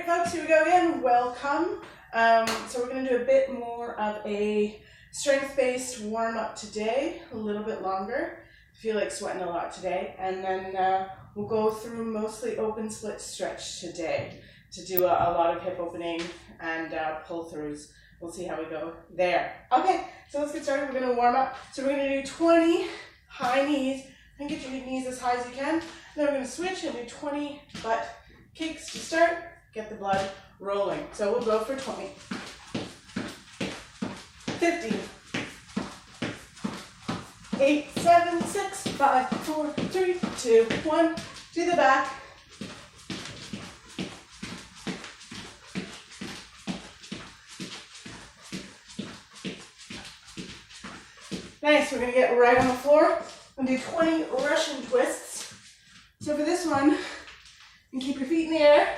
right, folks, here we go again. Welcome. So we're going to do a bit more of a strength-based warm-up today, a little bit longer. I feel like sweating a lot today. And then we'll go through mostly open split stretch today to do a lot of hip opening and pull-throughs. We'll see how we go there. Okay, so let's get started. We're going to warm up. So we're going to do 20 high knees. And get your knees as high as you can. Then we're going to switch and do 20 butt kicks to start. Get the blood rolling. So we'll go for 20. 15. 8, 7, 6, 5, 4, 3, 2, 1. To the back. Nice. We're going to get right on the floor. We'll do 20 Russian twists. So for this one, you can keep your feet in the air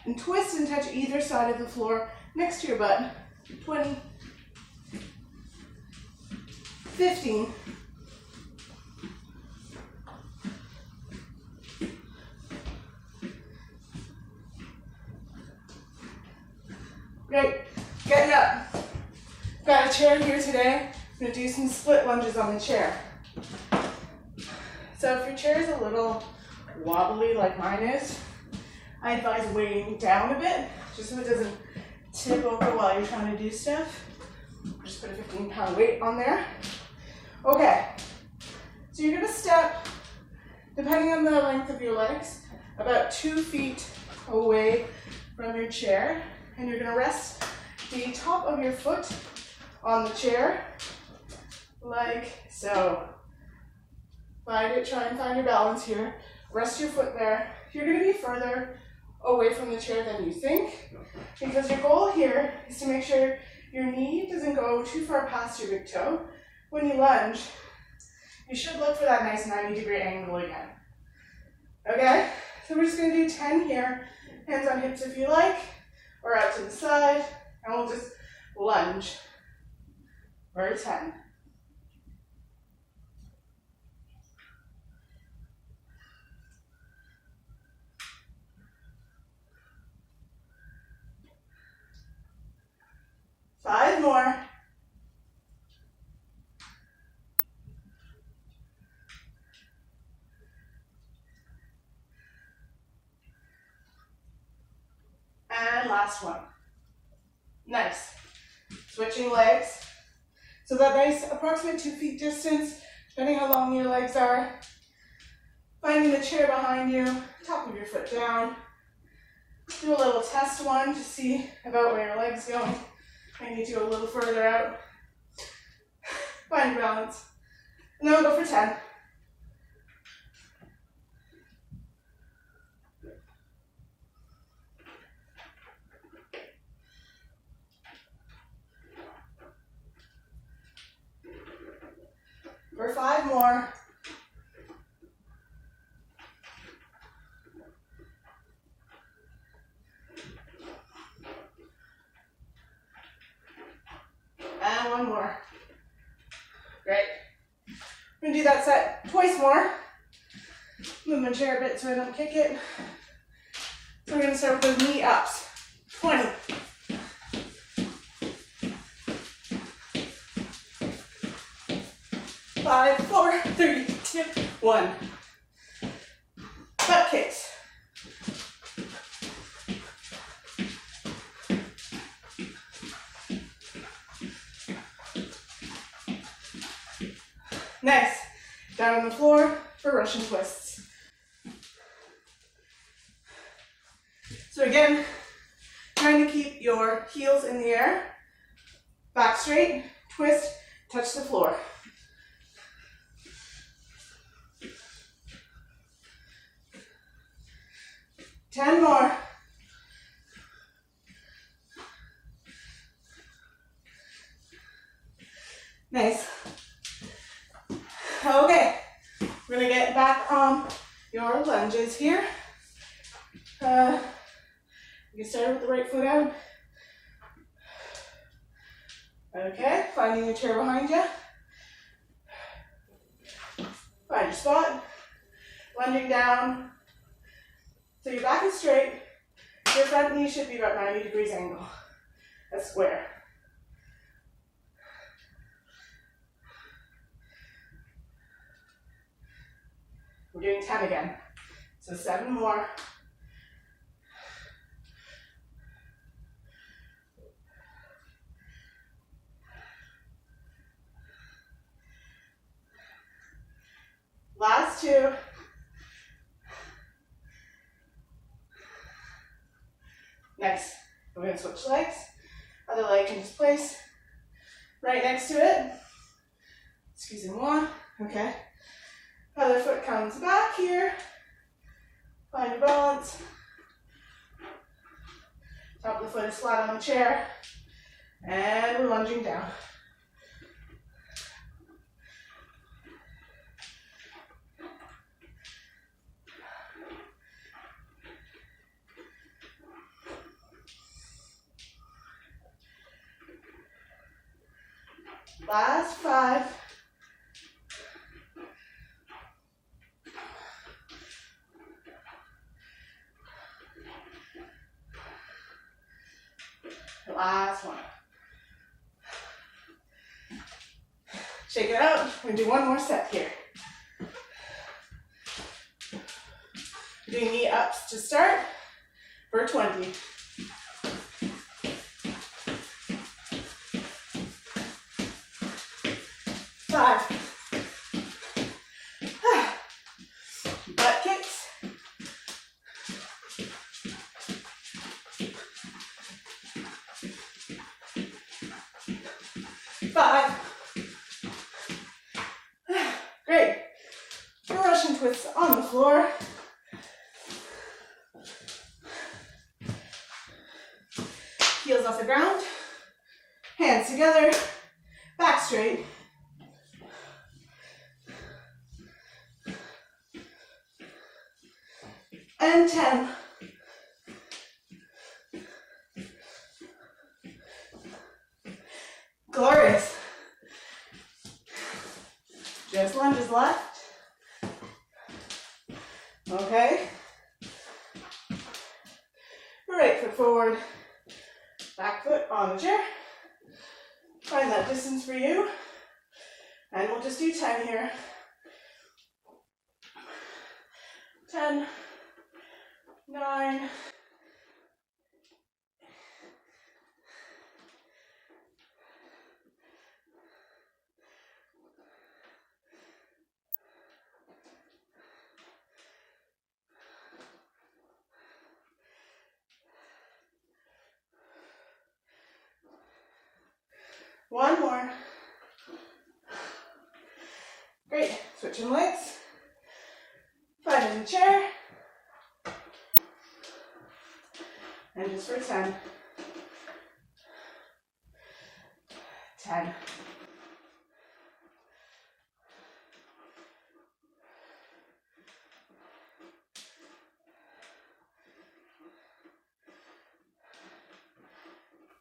and twist and touch either side of the floor next to your butt. 20, 15, 'Great. Getting up. Got a chair here today. I'm going to do some split lunges on the chair. So if your chair is a little wobbly like mine is, I advise weighing down a bit, just so it doesn't tip over while you're trying to do stuff. Just put a 15-pound weight on there. Okay, so you're going to step, depending on the length of your legs, about 2 feet away from your chair, and you're going to rest the top of your foot on the chair, like so. Try and find your balance here. Rest your foot there. You're going to be further away from the chair than you think, because your goal here is to make sure your knee doesn't go too far past your big toe. When you lunge, you should look for that nice 90-degree angle again. Okay? So we're just going to do 10 here. Hands on hips if you like, or out to the side, and we'll just lunge for 10. Five more. And last one. Nice. Switching legs. So that nice approximate 2 feet distance, depending how long your legs are. Finding the chair behind you, top of your foot down. Do a little test one to see about where your leg's going. Maybe do a little further out. Find balance. And then we'll go for 10. For 5 more. And 1 more. Great. We're going to do that set twice more. Move my chair a bit so I don't kick it. So we're going to start with those knee ups. 20. 5, 4, 3, 2, 1. Butt kicks. Nice. Down on the floor for Russian twists. So again, trying to keep your heels in the air, back straight, twist, touch the floor. Ten more. Nice. Okay, we're going to get back on your lunges here. You start with the right foot out. Okay, finding your chair behind you. Find your spot. Lunging down. So your back is straight, Your front knee should be about 90 degrees angle. A square. We're doing 10 again. So 7 more. Last 2. Nice. We're going to switch legs. Other leg can just place right next to it. Squeezing 1. Okay. Other foot comes back here. Find your balance. Top of the foot is flat on the chair. And we're lunging down. Last 5. Last 1. Shake it out. We're going to do 1 more set here. We're doing knee ups to start for 20. 5. Butt kicks. 5. Great. Russian twists on the floor. Heels off the ground. Hands together. Back straight. And 10. Glorious. Just lunges left. Okay. Right foot forward. Back foot on the chair. Find that distance for you. And we'll just do 10 here. 10. 9. 1 more. Great. Switching legs. Find in the chair. And just for 10. 10.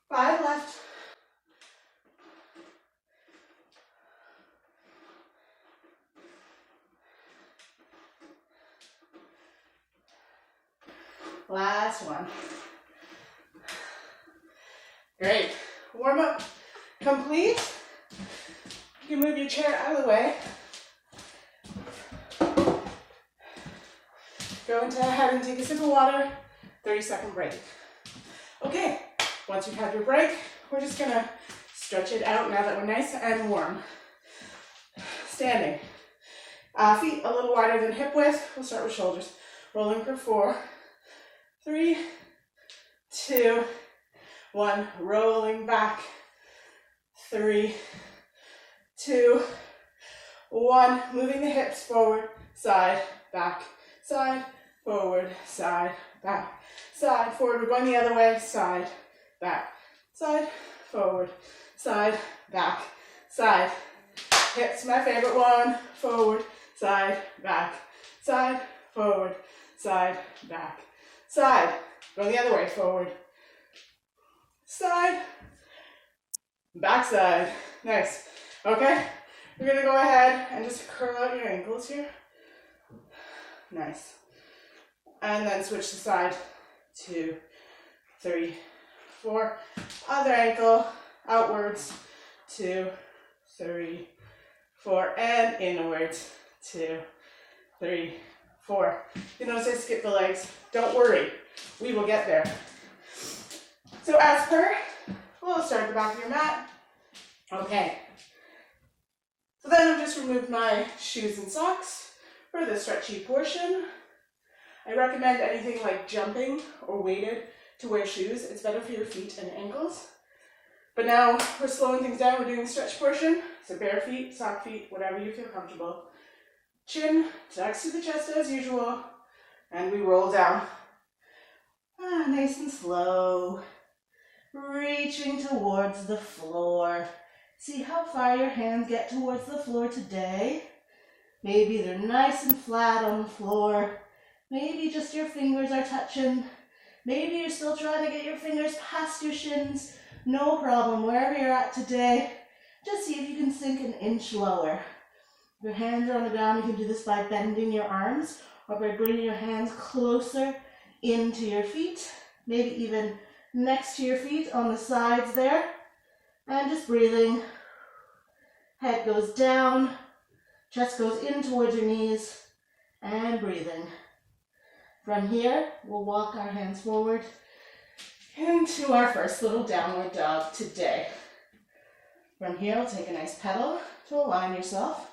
Five left. Last one. Great. Warm up complete. You can move your chair out of the way. Go ahead and take a sip of water. 30-second break. Okay, once you've had your break, we're just gonna stretch it out now that we're nice and warm. Standing. Feet a little wider than hip width. We'll start with shoulders. Rolling for 4, 3, 2, 1. Rolling back. 3, 2, 1. Moving the hips forward, side, back, side, forward, side, back, side, forward. We're going the other way, side, back, side, forward, side, back, side. Hips, my favorite one. Forward, side, back, side, forward, side, back, side. Going the other way, forward, side, back side. Nice. Okay, we're gonna go ahead and just curl out your ankles here. Nice. And then switch the side to 3, 4. Other ankle outwards. 2, 3, 4. And inwards. 2, 3, 4. You notice I skip the legs. Don't worry. We will get there. So as per, we'll start at the back of your mat. Okay. So then I've just removed my shoes and socks for the stretchy portion. I recommend anything like jumping or weighted to wear shoes. It's better for your feet and ankles. But now we're slowing things down. We're doing the stretch portion. So bare feet, sock feet, whatever you feel comfortable. Chin tucks to the chest as usual. And we roll down. Nice and slow. Reaching towards the floor. See how far your hands get towards the floor today. Maybe they're nice and flat on the floor. Maybe just your fingers are touching. Maybe you're still trying to get your fingers past your shins. No problem, wherever you're at today, just see if you can sink an inch lower. If your hands are on the ground, you can do this by bending your arms or by bringing your hands closer into your feet, maybe even next to your feet on the sides there. And just breathing. Head goes down, chest goes in towards your knees, and breathing. From here, we'll walk our hands forward into our first little downward dog today. From here, we'll take a nice pedal to align yourself.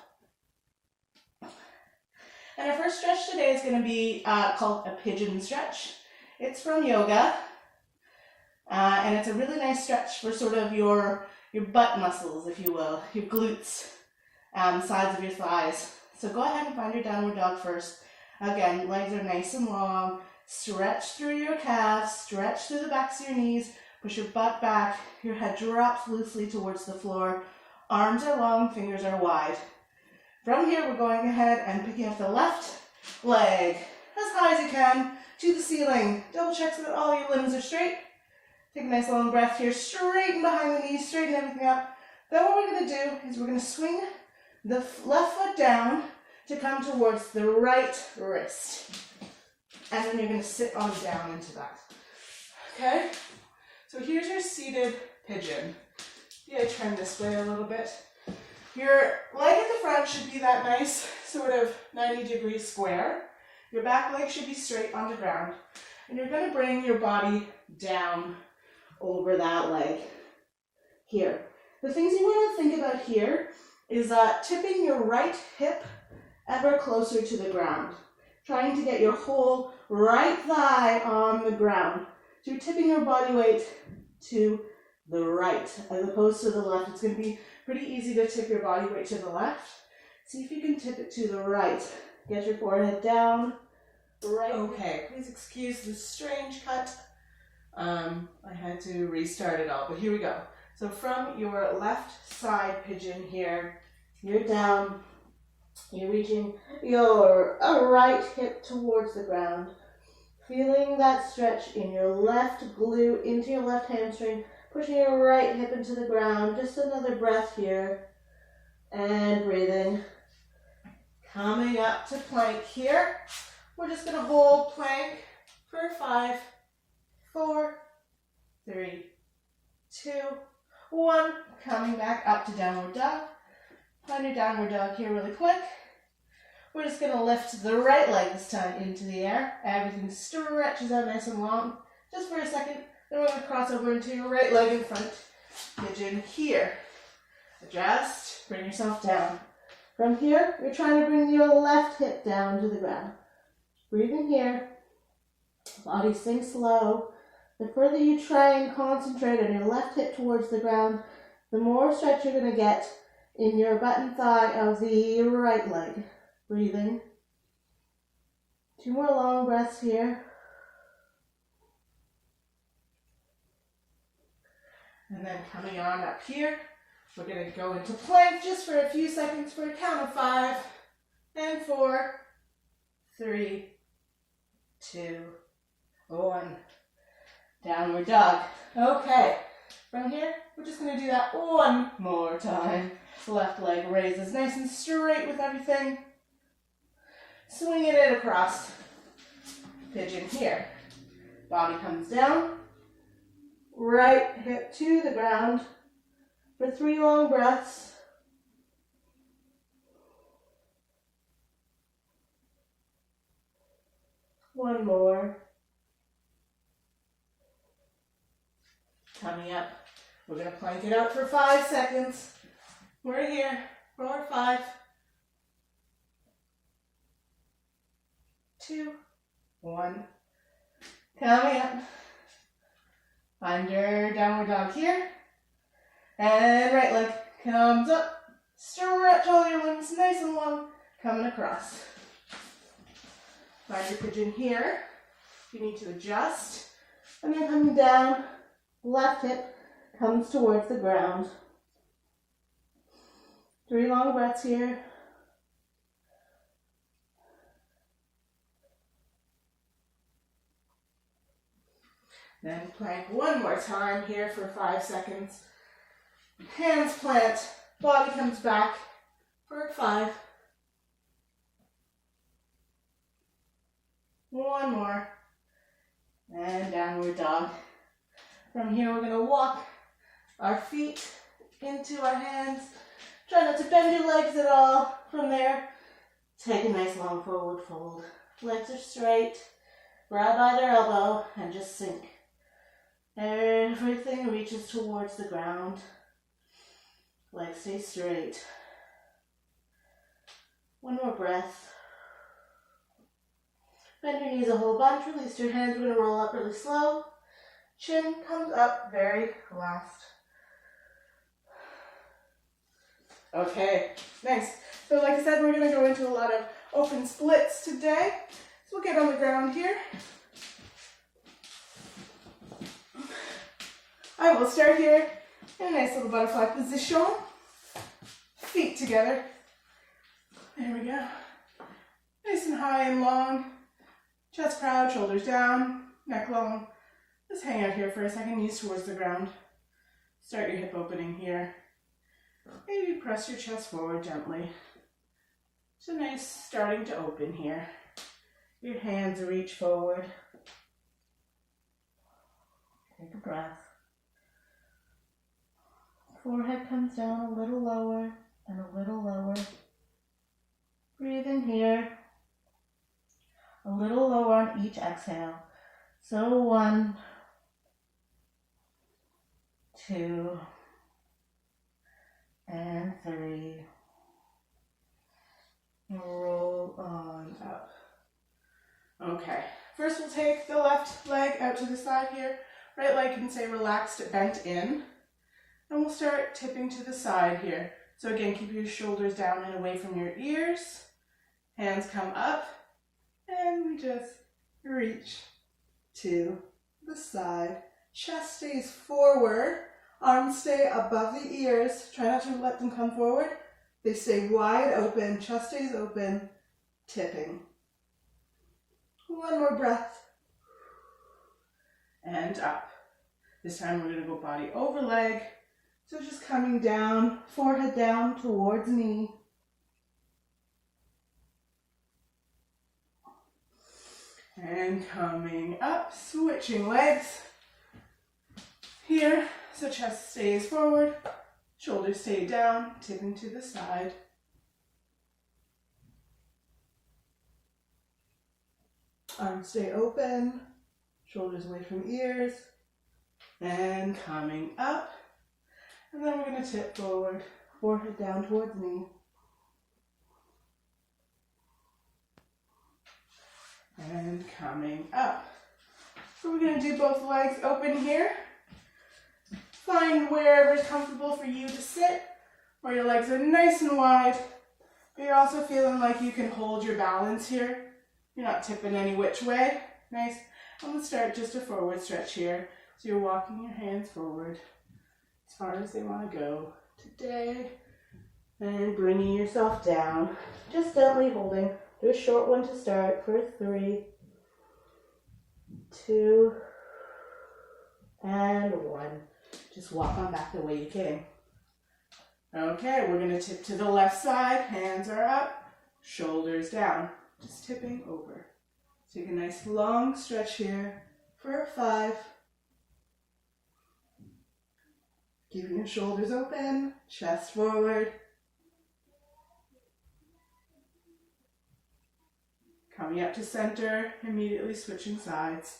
And our first stretch today is going to be called a pigeon stretch. It's from yoga, and it's a really nice stretch for sort of your butt muscles, if you will, your glutes, sides of your thighs. So go ahead and find your downward dog first. Again, legs are nice and long. Stretch through your calves, stretch through the backs of your knees, push your butt back, your head drops loosely towards the floor. Arms are long, fingers are wide. From here, we're going ahead and picking up the left leg as high as you can to the ceiling. Double check so that all your limbs are straight. Take a nice long breath here, straighten behind the knees, straighten everything up. Then what we're going to do is we're going to swing the left foot down to come towards the right wrist. And then you're going to sit on down into that. Okay? So here's your seated pigeon. Yeah, turn this way a little bit. Your leg at the front should be that nice sort of 90-degree square. Your back leg should be straight on the ground. And you're going to bring your body down over that leg here. The things you want to think about here is tipping your right hip ever closer to the ground. Trying to get your whole right thigh on the ground. So you're tipping your body weight to the right as opposed to the left. It's going to be pretty easy to tip your body weight to the left. See if you can tip it to the right. Get your forehead down. Right. Okay, please excuse the strange cut. I had to restart it all, but here we go. So from your left side pigeon here, you're down. You're reaching your right hip towards the ground. Feeling that stretch in your left glute into your left hamstring. Pushing your right hip into the ground. Just another breath here. And breathing. Coming up to plank here. We're just going to hold plank for 5, 4, 3, 2, 1. Coming back up to downward dog. Find your downward dog here really quick. We're just going to lift the right leg this time into the air. Everything stretches out nice and long. Just for a second. Then we're going to cross over into your right leg in front. Pigeon here. Adjust. Bring yourself down. From here, you're trying to bring your left hip down to the ground. Breathe in here. Body sinks low. The further you try and concentrate on your left hip towards the ground, the more stretch you're going to get in your butt and thigh of the right leg. Breathing. 2 more long breaths here. And then coming on up here, we're going to go into plank just for a few seconds for a count of 5, and 4, 3, 2, 1. Downward dog. Okay. From here, we're just going to do that one more time. Left leg raises nice and straight with everything. Swinging it across. Pigeon here. Body comes down. right hip to the ground for 3 long breaths. One more. Coming up. We're going to plank it out for 5 seconds. We're here. 4, 5, 2, 1. Coming up. Find your downward dog here. And right leg comes up. Stretch all your limbs nice and long. Coming across. Find your pigeon here. You need to adjust. And then coming down. Left hip comes towards the ground. 3 long breaths here. Then plank one more time here for 5 seconds. Hands plant, body comes back for 5. One more. And downward dog. From here we're going to walk our feet into our hands. Try not to bend your legs at all. From there, take a nice long forward fold. Legs are straight. Grab either elbow and just sink. Everything reaches towards the ground. Legs stay straight. One more breath. Bend your knees a whole bunch. Release your hands. We're going to roll up really slow. Chin comes up very last. Okay, nice. So like I said, we're going to go into a lot of open splits today. So we'll get on the ground here. I will start here in a nice little butterfly position. Feet together. There we go. Nice and high and long. Chest proud, shoulders down, neck long. Just hang out here for a second, knees towards the ground. Start your hip opening here. Maybe press your chest forward gently. It's a nice starting to open here. Your hands reach forward. Take a breath. Forehead comes down a little lower and a little lower. Breathe in here. A little lower on each exhale. So 1, 2, and 3. Roll on up. Okay, first we'll take the left leg out to the side here. Right leg can stay relaxed, bent in. And we'll start tipping to the side here. So again, keep your shoulders down and away from your ears. Hands come up. And we just reach to the side. Chest stays forward. Arms stay above the ears. Try not to let them come forward. They stay wide open. Chest stays open. Tipping. One more breath. And up. This time we're going to go body over leg. So just coming down, forehead down towards knee. And coming up, switching legs here. So chest stays forward, shoulders stay down, tipping to the side. Arms stay open, shoulders away from ears. And coming up. And then we're going to tip forward, forehead down towards knee. And coming up. So we're going to do both legs open here. Find wherever is comfortable for you to sit, where your legs are nice and wide, but you're also feeling like you can hold your balance here. You're not tipping any which way. Nice. I'm going to start just a forward stretch here. So you're walking your hands forward as far as they want to go today. And bringing yourself down. Just gently holding. Do a short one to start for 3, 2, and 1. Just walk on back the way you came. Okay, we're going to tip to the left side. Hands are up, shoulders down. Just tipping over. Take a nice long stretch here for 5, Keeping your shoulders open, chest forward. Coming up to center, immediately switching sides.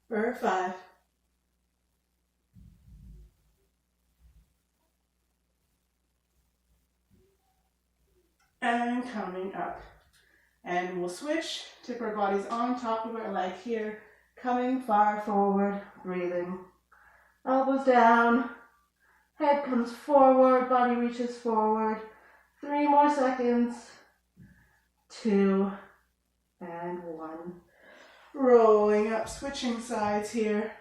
For 5. And coming up. And we'll switch, tip our bodies on top of our leg here, coming far forward, breathing. Elbows down, head comes forward, body reaches forward. 3 more seconds. 2 and 1. Rolling up, switching sides here.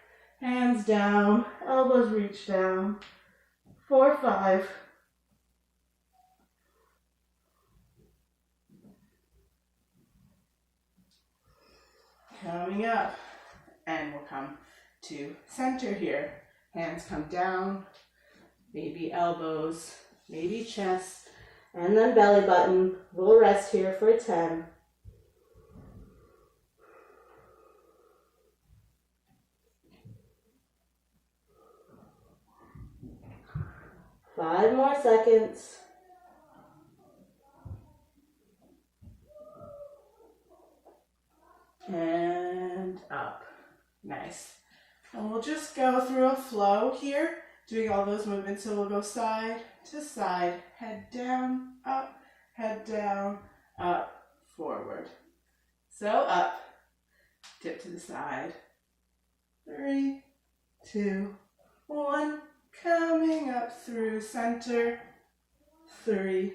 Hands down, elbows reach down. 4, 5. Coming up, and we'll come to center here. Hands come down, maybe elbows, maybe chest, and then belly button. We'll rest here for 10. 5 more seconds. And up. Nice. And we'll just go through a flow here, doing all those movements. So we'll go side to side, head down, up, forward. So up, dip to the side. 3, 2, 1. Coming up through center. 3,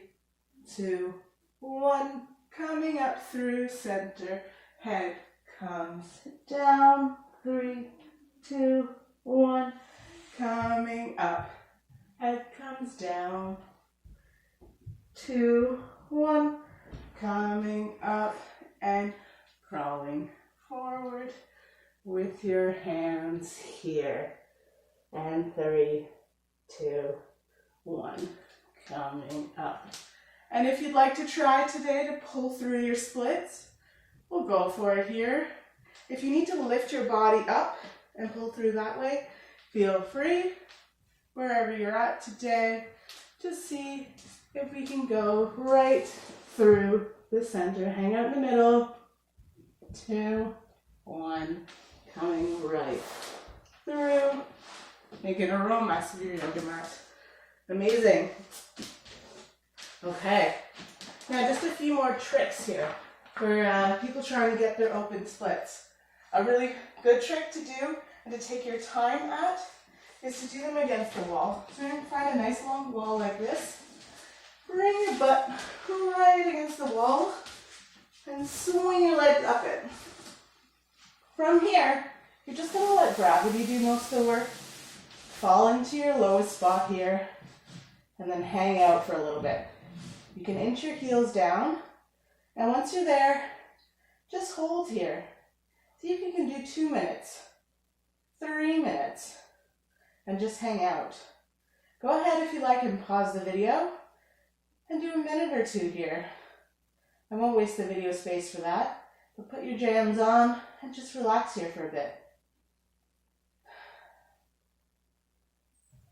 2, 1. Coming up through center. Head comes down. 3, 2, 1. Coming up. Head comes down. 2, 1. Coming up and crawling forward with your hands here. And 3, 2, 1. Coming up. And if you'd like to try today to pull through your splits, we'll go for it here. If you need to lift your body up and pull through that way, feel free. Wherever you're at today, just see if we can go right through the center. Hang out in the middle. 2, 1. Coming right through. Making a real mess of your yoga mat. Amazing. Okay. Now just a few more tricks here for people trying to get their open splits. A really good trick to do and to take your time at is to do them against the wall. So you're going to find a nice long wall like this. Bring your butt right against the wall and swing your legs up it. From here, you're just going to let gravity do most of the work. Fall into your lowest spot here and then hang out for a little bit. You can inch your heels down, and once you're there, just hold here. See if you can do 2 minutes, 3 minutes, and just hang out. Go ahead if you like and pause the video and do a minute or 2 here. I won't waste the video space for that, but put your jams on and just relax here for a bit.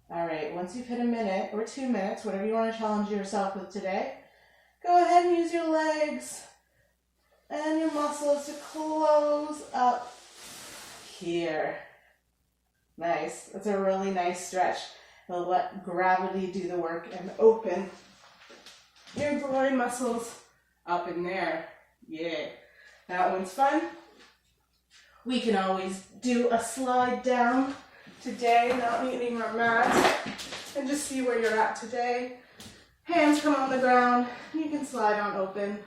All right, once you've hit a minute or 2 minutes, whatever you want to challenge yourself with today, go ahead and use your legs and your muscles to close up here. Nice. That's a really nice stretch. It'll let gravity do the work and open your groin muscles up in there. Yeah, that one's fun. We can always do a slide down today, not needing our mat, and just see where you're at today. Hands come on the ground, you can slide on open.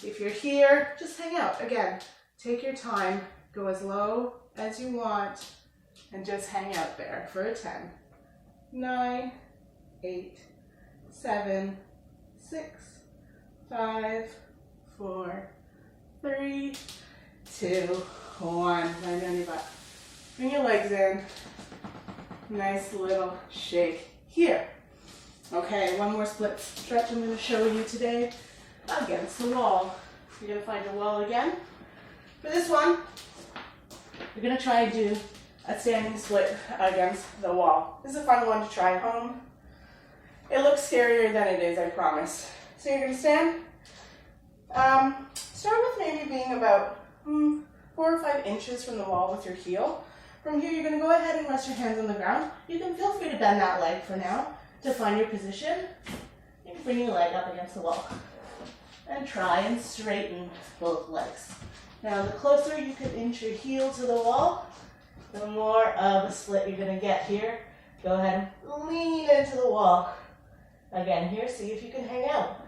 If you're here, just hang out. Again, take your time, go as low as you want, and just hang out there for a 10, 9, 8, 7, 6, 5, 4, 3, 2, 1. Land on your butt. Bring your legs in. Nice little shake here. Okay, one more split stretch I'm going to show you today against the wall. You're going to find your wall again. For this one, you're going to try and do a standing split against the wall. This is a fun one to try at home. It looks scarier than it is, I promise. So you're gonna stand. Start with maybe being about 4 or 5 inches from the wall with your heel. From here, you're gonna go ahead and rest your hands on the ground. You can feel free to bend that leg for now to find your position. You can bring your leg up against the wall and try and straighten both legs. Now, the closer you can inch your heel to the wall, the more of a split you're gonna get here. Go ahead and lean into the wall. Again, here, see if you can hang out.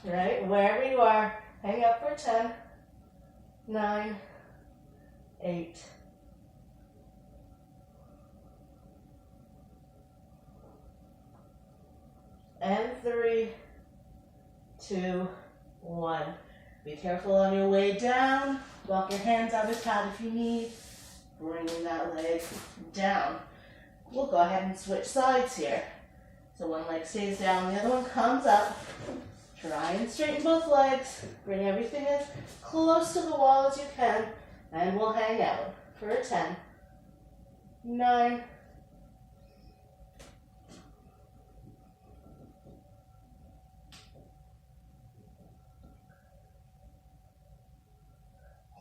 Right, wherever you are, hang out for 10, 9, 8, and 3, 2, 1. Be careful on your way down. Walk your hands out of pad if you need. Bringing that leg down. We'll go ahead and switch sides here. So one leg stays down, the other one comes up. Try and straighten both legs. Bring everything as close to the wall as you can. And we'll hang out for 10, 9,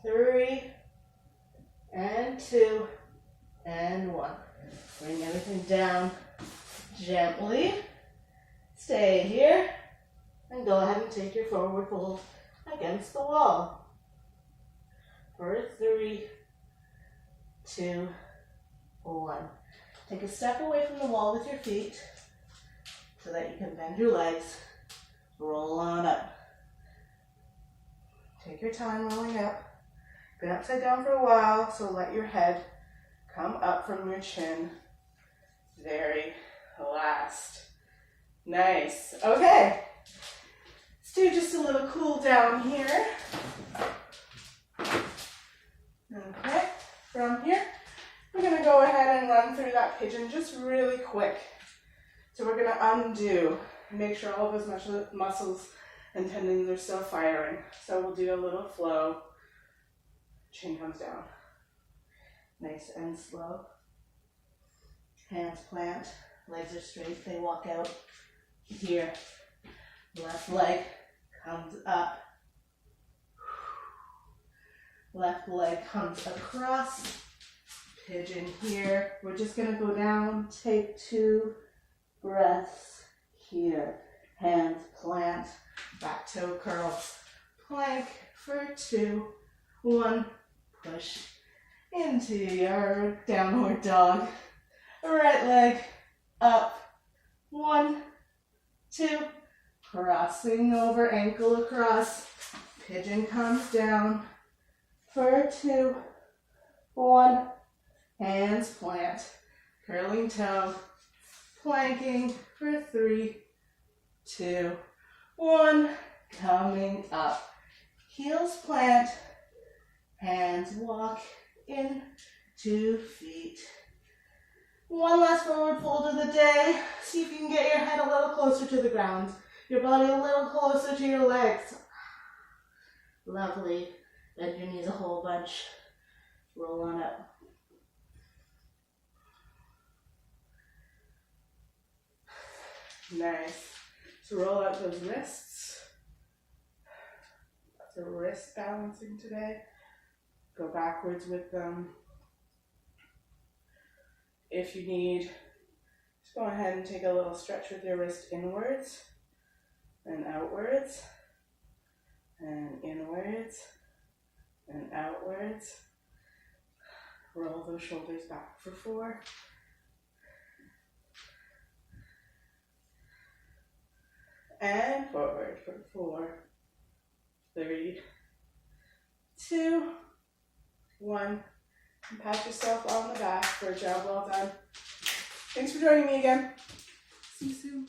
3, and 2, and 1. Bring everything down gently. Stay here. And go ahead and take your forward fold against the wall. For 3, 2, 1. Take a step away from the wall with your feet so that you can bend your legs. Roll on up. Take your time rolling up. Been upside down for a while, so let your head come up from your chin. Very last. Nice. Okay. Let's do just a little cool down here. Okay. From here, we're going to go ahead and run through that pigeon just really quick. So we're going to undo and make sure all of those muscles and tendons are still firing. So we'll do a little flow. Chin comes down. Nice and slow. Hands plant. Legs are straight. They walk out. Here. Left leg comes up. Left leg comes across. Pigeon here. We're just going to go down. Take 2 breaths here. Hands plant. Back toe curl. Plank for 2, 1. Push into your downward dog. Right leg up. 1, 2. Crossing over, ankle across. Pigeon comes down. For 2, 1. Hands plant. Curling toe. Planking for 3, 2, 1. Coming up. Heels plant. Hands walk in 2 feet. One last forward fold of the day. See if you can get your head a little closer to the ground. Your body a little closer to your legs. Lovely. Bend your knees a whole bunch. Roll on up. Nice. So roll out those wrists. Lots of wrist balancing today. Go backwards with them. If you need, just go ahead and take a little stretch with your wrist inwards and outwards and inwards and outwards. Roll those shoulders back for 4. And forward for 4, 3, 2, 1. And pat yourself on the back for a job well done. Thanks for joining me again. See you soon.